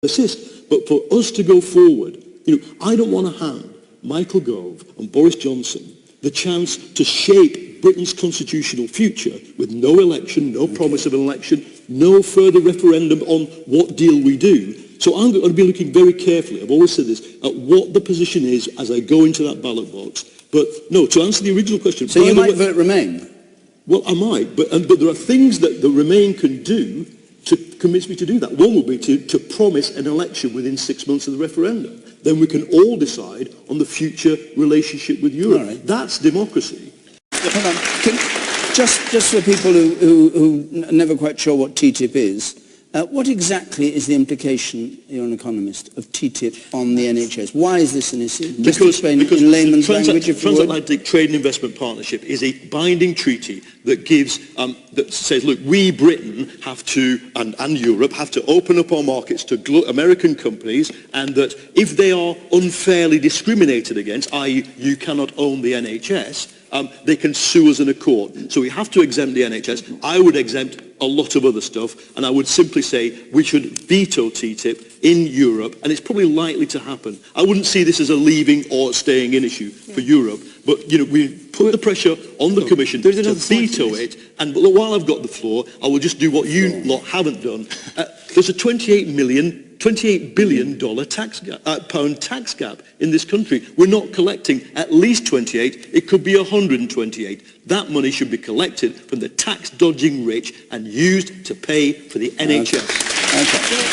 assist. But for us to go forward, I don't want to hand Michael Gove and Boris Johnson the chance to shape Britain's constitutional future with no election, no promise of an election, no further referendum on what deal we do. So I'm going to be looking very carefully, I've always said this, at what the position is as I go into that ballot box. But no, to answer the original question... So you might vote Remain? Well, I might, but there are things that the Remain can do to convince me to do that. One would be to promise an election within 6 months of the referendum. Then we can all decide on the future relationship with Europe. Right. That's democracy. Hold on. Just for people who are never quite sure what TTIP is, what exactly is the implication, you're an economist, of TTIP on the NHS? Why is this an issue? Just explain in layman's language, if you would. Transatlantic Trade and Investment Partnership is a binding treaty that gives, that says, look, we Britain have to, and Europe, have to open up our markets to American companies, and that if they are unfairly discriminated against, i.e. you cannot own the NHS, they can sue us in a court. So we have to exempt the NHS. I would exempt a lot of other stuff, and I would simply say we should veto TTIP in Europe, and it's probably likely to happen. I wouldn't see this as a leaving or staying in issue for Europe, but we put the pressure on the Commission to veto it, and while I've got the floor, I will just do what you lot haven't done. There's a $28 billion pound tax gap in this country. We're not collecting at least 28, it could be 128. That money should be collected from the tax-dodging rich and used to pay for the NHS. Okay.